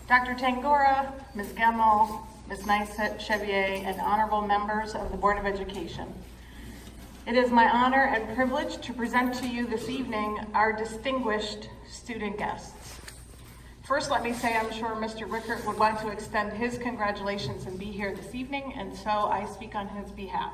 Dr. Tangora, Ms. Gemmel, Ms. Nice-Chevier, and honorable members of the Board of Education. It is my honor and privilege to present to you this evening our distinguished student guests. First, let me say I'm sure Mr. Rickert would want to extend his congratulations and be here this evening, and so I speak on his behalf.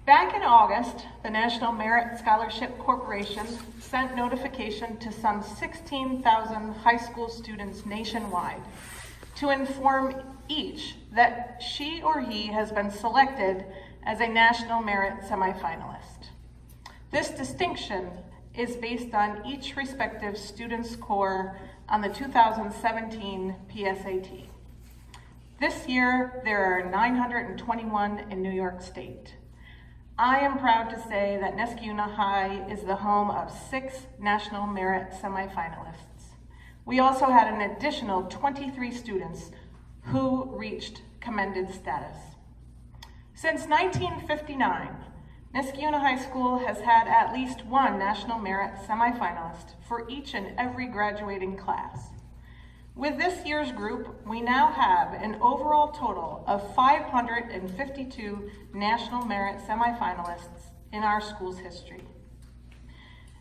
Back in August, the National Merit Scholarship Corporation sent notification to some 16,000 high school students nationwide to inform each that she or he has been selected as a National Merit semifinalist. This distinction is based on each respective student's score on the 2017 PSAT. This year, there are 921 in New York State. I am proud to say that Niskayuna High is the home of 6 National Merit semifinalists. We also had an additional 23 students who reached commended status. Since 1959, Niskayuna High School has had at least one National Merit semifinalist for each and every graduating class. With this year's group, we now have an overall total of 552 National Merit semifinalists in our school's history.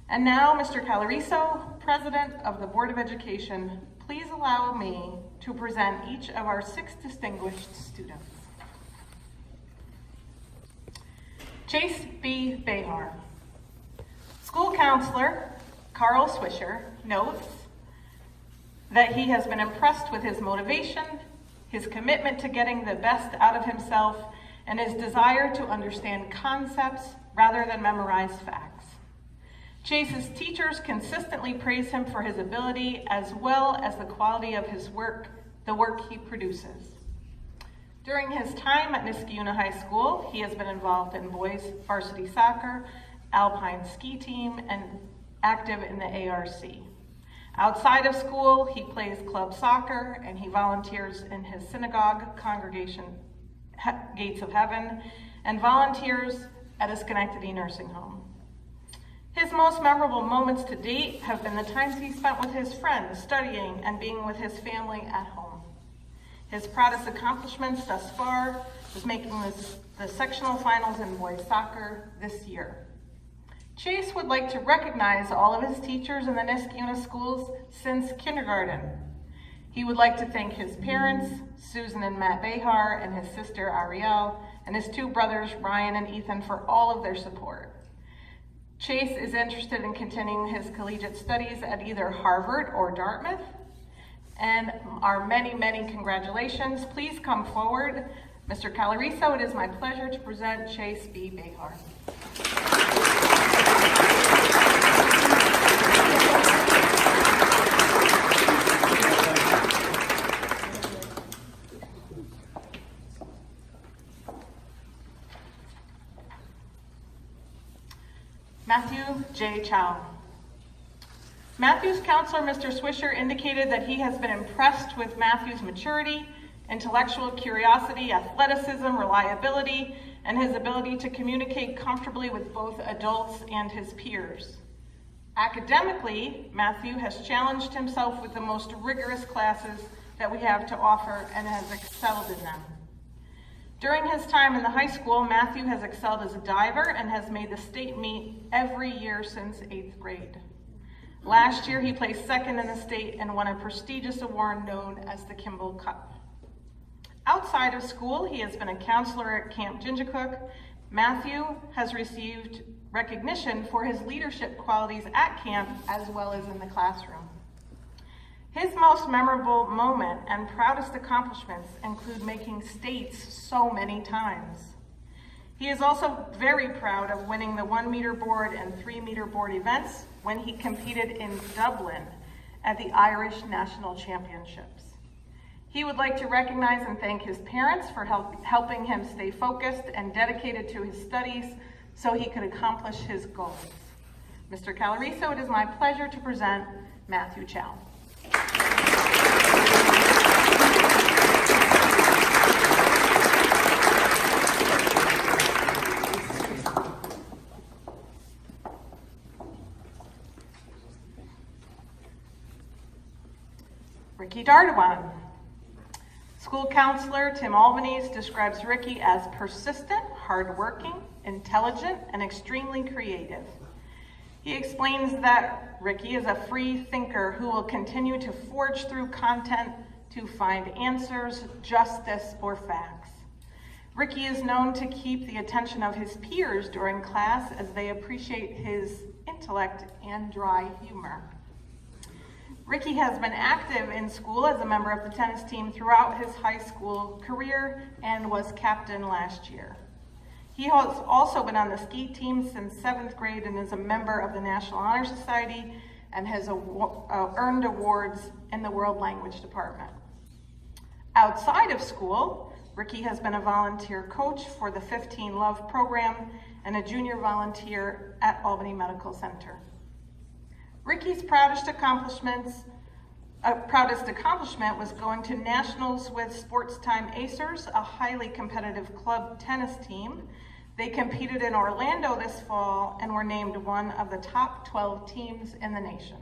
And now, Mr. Calariso, President of the Board of Education, please allow me to present each of our 6 distinguished students. Chase B. Behar. School counselor Carl Swisher notes that he has been impressed with his motivation, his commitment to getting the best out of himself, and his desire to understand concepts rather than memorize facts. Chase's teachers consistently praise him for his ability as well as the quality of his work, the work he produces. During his time at Niskayuna High School, he has been involved in boys varsity soccer, alpine ski team, and active in the ARC. Outside of school, he plays club soccer and he volunteers in his synagogue congregation, Gates of Heaven, and volunteers at a Schenectady nursing home. His most memorable moments to date have been the times he spent with his friends, studying and being with his family at home. His proudest accomplishments thus far was making the sectional finals in boys soccer this year. Chase would like to recognize all of his teachers in the Niskayuna schools since kindergarten. He would like to thank his parents, Susan and Matt Behar, and his sister Ariel, and his 2 brothers, Ryan and Ethan, for all of their support. Chase is interested in continuing his collegiate studies at either Harvard or Dartmouth. And our many, many congratulations. Please come forward. Mr. Calariso, it is my pleasure to present Chase B. Behar. Matthew J. Chao. Matthew's counselor, Mr. Swisher, indicated that he has been impressed with Matthew's maturity, intellectual curiosity, athleticism, reliability, and his ability to communicate comfortably with both adults and his peers. Academically, Matthew has challenged himself with the most rigorous classes that we have to offer and has excelled in them. During his time in the high school, Matthew has excelled as a diver and has made the state meet every year since 8th grade. Last year, he placed 2nd in the state and won a prestigious award known as the Kimball Cup. Outside of school, he has been a counselor at Camp Jinjacook. Matthew has received recognition for his leadership qualities at camp as well as in the classroom. His most memorable moment and proudest accomplishments include making states so many times. He is also very proud of winning the 1-meter board and 3-meter board events when he competed in Dublin at the Irish National Championships. He would like to recognize and thank his parents for helping him stay focused and dedicated to his studies so he could accomplish his goals. Mr. Calariso, it is my pleasure to present Matthew Chao. Ricky Dartawan. School counselor Tim Albanese describes Ricky as persistent, hardworking, intelligent, and extremely creative. He explains that Ricky is a free thinker who will continue to forge through content to find answers, justice, or facts. Ricky is known to keep the attention of his peers during class as they appreciate his intellect and dry humor. Ricky has been active in school as a member of the tennis team throughout his high school career and was captain last year. He has also been on the ski team since 7th grade and is a member of the National Honor Society and has earned awards in the World Language Department. Outside of school, Ricky has been a volunteer coach for the 15 Love program and a junior volunteer at Albany Medical Center. Ricky's proudest accomplishment was going to nationals with Sports Time Acers, a highly competitive club tennis team. They competed in Orlando this fall and were named one of the top 12 teams in the nation.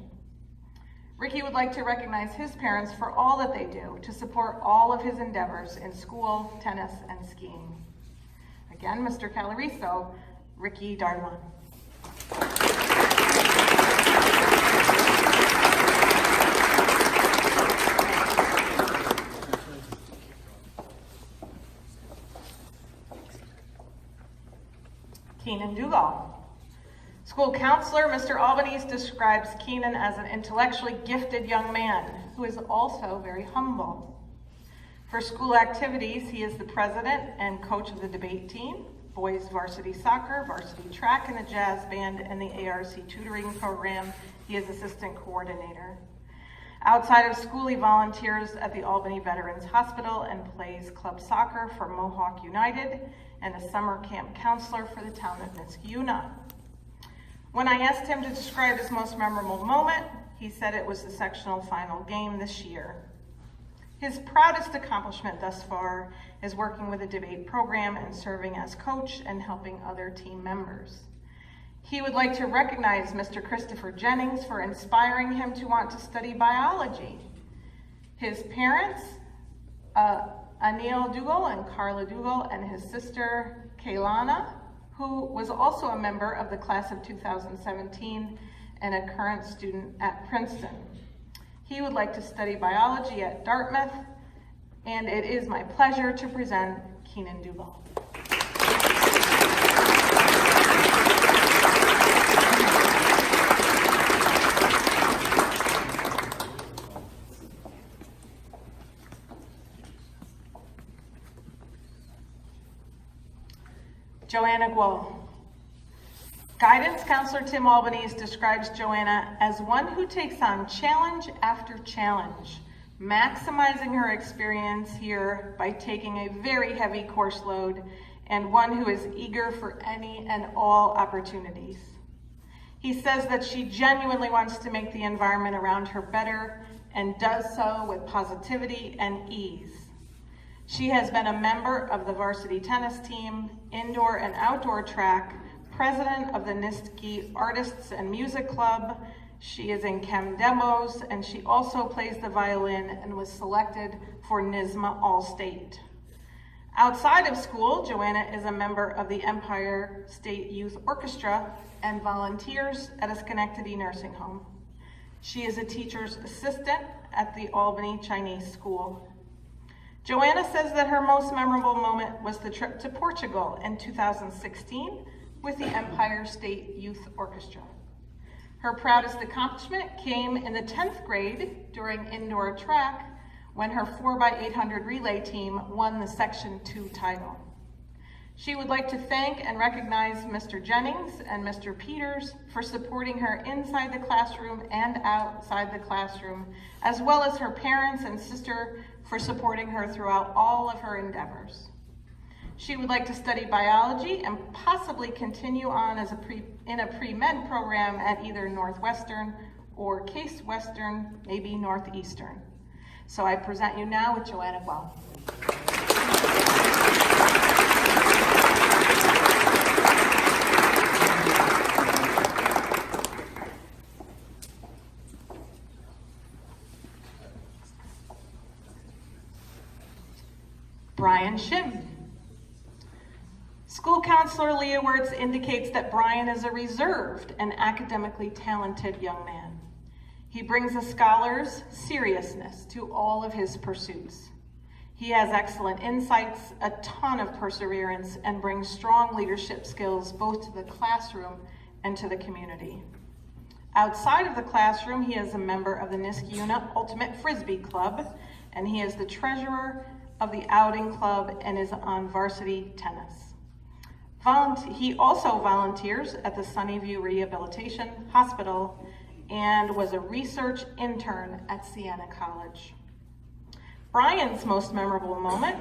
Ricky would like to recognize his parents for all that they do to support all of his endeavors in school, tennis, and skiing. Again, Mr. Caloriso, Ricky Dartawan. Keenan Duggal. School counselor Mr. Albanese describes Keenan as an intellectually gifted young man who is also very humble. For school activities, he is the president and coach of the debate team, boys varsity soccer, varsity track, and the jazz band, and the ARC tutoring program. He is assistant coordinator. Outside of school, he volunteers at the Albany Veterans Hospital and plays club soccer for Mohawk United and a summer camp counselor for the town of Niskayuna. When I asked him to describe his most memorable moment, he said it was the sectional final game this year. His proudest accomplishment thus far is working with the debate program and serving as coach and helping other team members. He would like to recognize Mr. Christopher Jennings for inspiring him to want to study biology. His parents, Anil Duggal and Carla Duggal, and his sister, Kaylana, who was also a member of the class of 2017 and a current student at Princeton. He would like to study biology at Dartmouth, and it is my pleasure to present Keenan Duggal. Joanna. Guidance counselor Tim Albanese describes Joanna as one who takes on challenge after challenge, maximizing her experience here by taking a very heavy course load, and one who is eager for any and all opportunities. He says that she genuinely wants to make the environment around her better and does so with positivity and ease. She has been a member of the varsity tennis team, indoor and outdoor track, president of the Niskayuna Artists and Music Club. She is in chem demos, and she also plays the violin and was selected for NYSSMA All-State. Outside of school, Joanna is a member of the Empire State Youth Orchestra and volunteers at a Schenectady nursing home. She is a teacher's assistant at the Albany Chinese School. Joanna says that her most memorable moment was the trip to Portugal in 2016 with the Empire State Youth Orchestra. Her proudest accomplishment came in the 10th grade during indoor track when her 4x800 relay team won the Section 2 title. She would like to thank and recognize Mr. Jennings and Mr. Peters for supporting her inside the classroom and outside the classroom, as well as her parents and sister for supporting her throughout all of her endeavors. She would like to study biology and possibly continue on as in a pre-med program at either Northwestern or Case Western, maybe Northeastern. So I present you now with Joanna Gual. Brian Shim. School counselor Leah Wirtz indicates that Brian is a reserved and academically talented young man. He brings a scholar's seriousness to all of his pursuits. He has excellent insights, a ton of perseverance, and brings strong leadership skills both to the classroom and to the community. Outside of the classroom, he is a member of the Niskayuna Ultimate Frisbee Club, and he is the treasurer of the Outing Club and is on varsity tennis. He also volunteers at the Sunnyview Rehabilitation Hospital and was a research intern at Siena College. Brian's most memorable moment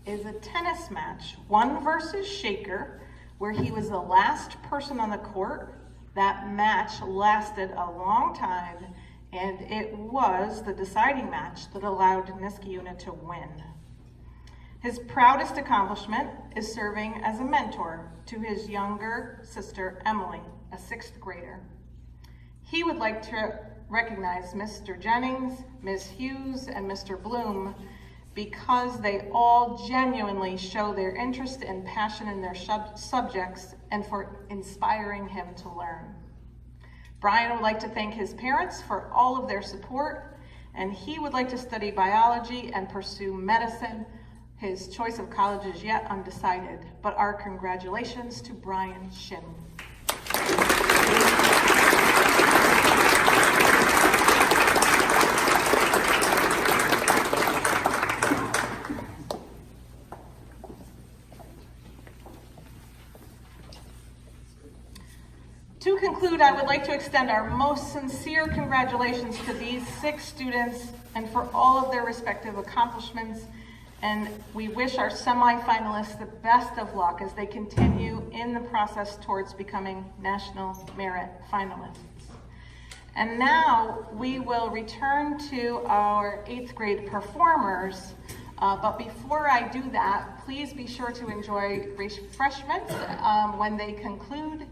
is a tennis match, one versus Shaker, where he was the last person on the court. That match lasted a long time, and it was the deciding match that allowed Niskayuna to win. His proudest accomplishment is serving as a mentor to his younger sister, Emily, a 6th grader. He would like to recognize Mr. Jennings, Ms. Hughes, and Mr. Bloom because they all genuinely show their interest and passion in their subjects and for inspiring him to learn. Brian would like to thank his parents for all of their support, and he would like to study biology and pursue medicine. His choice of college is yet undecided, but our congratulations to Brian Shim. To conclude, I would like to extend our most sincere congratulations to these 6 students and for all of their respective accomplishments. And we wish our semifinalists the best of luck as they continue in the process towards becoming National Merit finalists. And now we will return to our 8th grade performers. But before I do that, please be sure to enjoy refreshments when they conclude.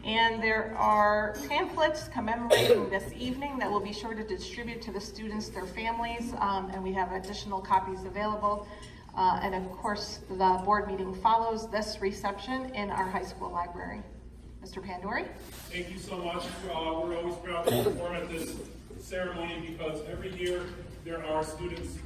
And there are pamphlets commemorating this evening that we'll be sure to distribute to the students, their families, and we have additional copies available. And of course, the board meeting follows this reception in our high school library. Mr. Pandori? Thank you so much. We're always proud to perform at this ceremony because every year there are students